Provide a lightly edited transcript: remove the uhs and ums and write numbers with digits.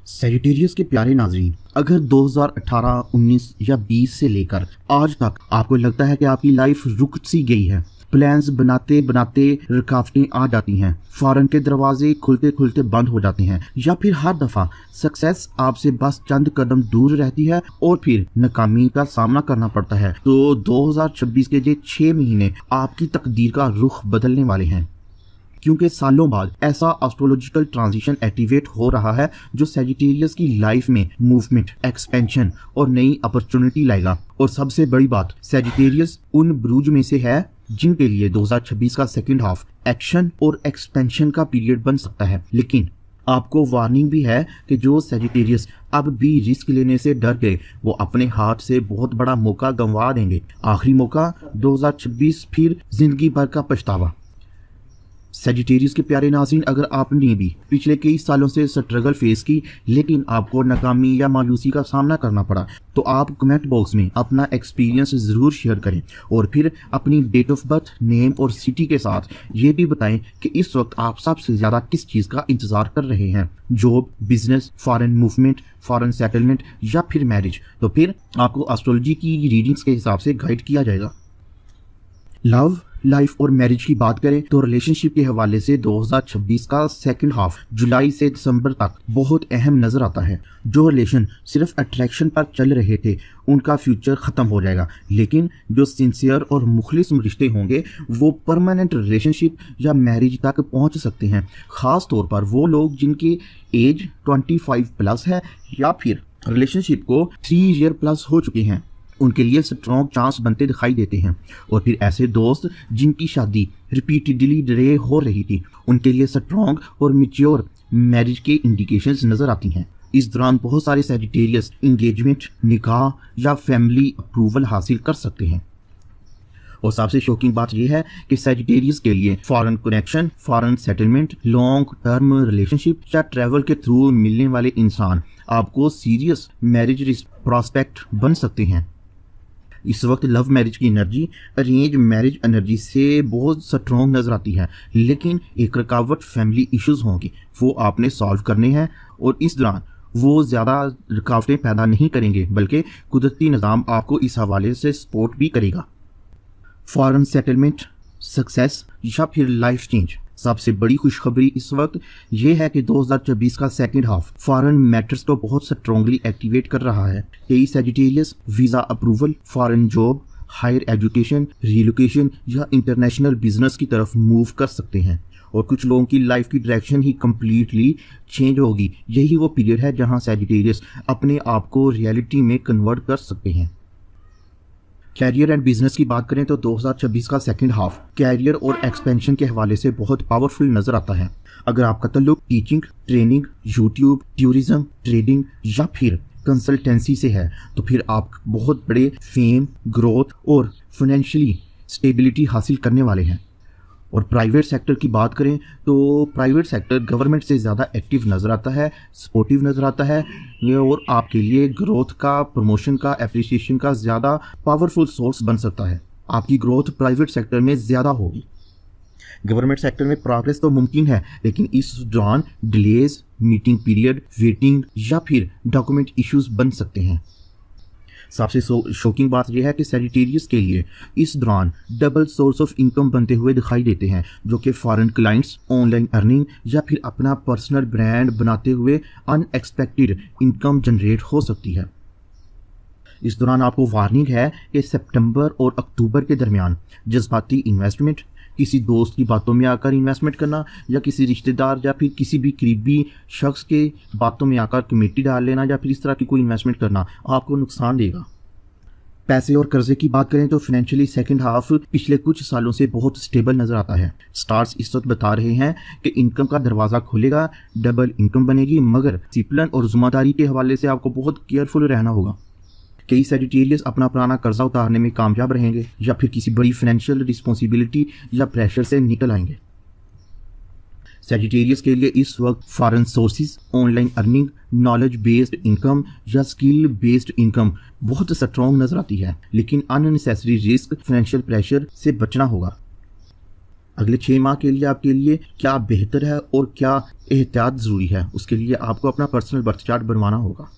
Sagittarius के प्यारे नाज़रीन, अगर 2018, 19 या 20 से लेकर आज तक आपको लगता है कि आपकी लाइफ रुक सी गई है, प्लान्स बनाते बनाते रुकावटें आ जाती हैं, फॉरेन के दरवाजे खुलते खुलते बंद हो जाते हैं, या फिर हर दफ़ा सक्सेस आपसे बस चंद कदम दूर रहती है और फिर नाकामी का सामना करना पड़ता है, तो 2026 के ये 6 महीने आपकी तकदीर का रुख बदलने वाले हैं। क्योंकि सालों बाद ऐसा एस्ट्रोलॉजिकल ट्रांजिशन एक्टिवेट हो रहा है जो सेजिटेरियस की लाइफ में मूवमेंट, एक्सपेंशन और नई अपॉर्चुनिटी लाएगा। और सबसे बड़ी बात, सेजिटेरियस उन ब्रूज में से है जिनके लिए 2026 का सेकंड हाफ एक्शन और एक्सपेंशन का पीरियड बन सकता है। लेकिन आपको वार्निंग भी है कि जो सेजिटेरियस अब भी रिस्क लेने से डर गए, वो अपने हाथ से बहुत बड़ा मौका गंवा देंगे। आखिरी मौका 2026, फिर जिंदगी भर का पछतावा। सेजिटेरियस के प्यारे नाज़रीन, अगर आपने भी पिछले कई सालों से स्ट्रगल फेस की लेकिन आपको नाकामी या मायूसी का सामना करना पड़ा, तो आप कमेंट बॉक्स में अपना एक्सपीरियंस ज़रूर शेयर करें और फिर अपनी डेट ऑफ बर्थ, नेम और सिटी के साथ ये भी बताएं कि इस वक्त आप सबसे ज़्यादा किस चीज़ का इंतज़ार कर रहे हैं। Job, business, foreign movement, foreign settlement या फिर मैरिज। तो फिर आपको एस्ट्रोलॉजी की रीडिंग्स के हिसाब से गाइड किया जाएगा। लव, लाइफ और मैरिज की बात करें तो रिलेशनशिप के हवाले से 2026 का सेकंड हाफ जुलाई से दिसंबर तक बहुत अहम नजर आता है। जो रिलेशन सिर्फ अट्रैक्शन पर चल रहे थे उनका फ्यूचर खत्म हो जाएगा, लेकिन जो सिंसियर और मुखलिस रिश्ते होंगे वो परमानेंट रिलेशनशिप या मैरिज तक पहुंच सकते हैं। खास तौर पर वो लोग जिनकी एज 25 प्लस है या फिर रिलेशनशिप को 3 ईयर प्लस हो चुके हैं, उनके लिए स्ट्रॉन्ग चांस बनते दिखाई देते हैं। और फिर ऐसे दोस्त जिनकी शादी रिपीटेडली डिले हो रही थी, उनके लिए स्ट्रॉन्ग और मैच्योर मैरिज के इंडिकेशंस नजर आती हैं। इस दौरान बहुत सारे सेजिटेरियस एंगेजमेंट, निकाह या फैमिली अप्रूवल हासिल कर सकते हैं। और सबसे शॉकिंग बात यह है कि सेजिटेरियस के लिए foreign connection, foreign settlement, long term relationship या ट्रैवल के थ्रू मिलने वाले इंसान आपको सीरियस मैरिज प्रॉस्पेक्ट बन सकते हैं। इस वक्त लव मैरिज की एनर्जी अरेंज मैरिज एनर्जी से बहुत स्ट्रॉन्ग नजर आती है, लेकिन एक रुकावट फैमिली इश्यूज होंगी, वो आपने सॉल्व करने हैं। और इस दौरान वो ज़्यादा रुकावटें पैदा नहीं करेंगे, बल्कि कुदरती निज़ाम आपको इस हवाले से सपोर्ट भी करेगा। फॉरेन सेटलमेंट, सक्सेस या फिर लाइफ चेंज। सबसे बड़ी खुशखबरी इस वक्त यह है कि 2024 का सेकंड हाफ फॉरेन मैटर्स को बहुत स्ट्रांगली एक्टिवेट कर रहा है। कई Sagittarius visa approval, foreign job, higher education, relocation या इंटरनेशनल बिजनेस की तरफ मूव कर सकते हैं। और कुछ लोगों की लाइफ की डायरेक्शन ही कम्प्लीटली चेंज होगी। यही वो पीरियड है जहां सेजिटेरियस अपने आप को रियलिटी में कन्वर्ट कर सकते हैं। कैरियर एंड बिजनेस की बात करें तो 2026 का सेकंड हाफ कैरियर और एक्सपेंशन के हवाले से बहुत पावरफुल नजर आता है। अगर आपका ताल्लुक teaching, training, YouTube, tourism, trading या फिर कंसल्टेंसी से है, तो फिर आप बहुत बड़े फेम, ग्रोथ और फाइनेंशियली स्टेबिलिटी हासिल करने वाले हैं। और प्राइवेट सेक्टर की बात करें तो प्राइवेट सेक्टर गवर्नमेंट से ज़्यादा एक्टिव नज़र आता है, सपोर्टिव नज़र आता है, और आपके लिए ग्रोथ का, प्रमोशन का, एप्रिसिएशन का ज़्यादा पावरफुल सोर्स बन सकता है। आपकी ग्रोथ प्राइवेट सेक्टर में ज़्यादा होगी। गवर्नमेंट सेक्टर में प्रोग्रेस तो मुमकिन है, लेकिन इस दौरान डिलेज, मीटिंग पीरियड, वेटिंग या फिर डॉक्यूमेंट इश्यूज बन सकते हैं। सबसे शॉकिंग बात यह है कि सेजिटेरियस के लिए इस दौरान डबल सोर्स ऑफ इनकम बनते हुए दिखाई देते हैं, जो कि फॉरेन क्लाइंट्स, ऑनलाइन अर्निंग या फिर अपना पर्सनल ब्रांड बनाते हुए अनएक्सपेक्टेड इनकम जनरेट हो सकती है। इस दौरान आपको वार्निंग है कि सितंबर और अक्टूबर के दरमियान जज्बाती इन्वेस्टमेंट, किसी दोस्त की बातों में आकर इन्वेस्टमेंट करना या किसी रिश्तेदार या फिर किसी भी करीबी शख्स के बातों में आकर कमेटी डाल लेना या फिर इस तरह की कोई इन्वेस्टमेंट करना आपको नुकसान देगा। पैसे और कर्जे की बात करें तो फाइनेंशियली सेकंड हाफ पिछले कुछ सालों से बहुत स्टेबल नजर आता है। स्टार्स इस वक्त बता रहे हैं कि इनकम का दरवाज़ा खुलेगा, डबल इनकम बनेगी, मगर डिसिप्लिन और जिम्मेदारी के हवाले से आपको बहुत केयरफुल रहना होगा। कई सेजिटेरियस अपना पुराना कर्जा उतारने में कामयाब रहेंगे या फिर किसी बड़ी फाइनेंशियल रिस्पॉन्सिबिलिटी या प्रेशर से निकल आएंगे। सेजिटेरियस के लिए इस वक्त foreign sources, online earning, knowledge based income या स्किल बेस्ड इनकम बहुत स्ट्रॉन्ग नजर आती है, लेकिन अननेसेसरी रिस्क, फाइनेंशियल प्रेशर से बचना होगा। अगले 6 माह के लिए आपके लिए क्या बेहतर है और क्या एहतियात ज़रूरी है, उसके लिए आपको अपना पर्सनल बर्थ चार्ट बनवाना होगा।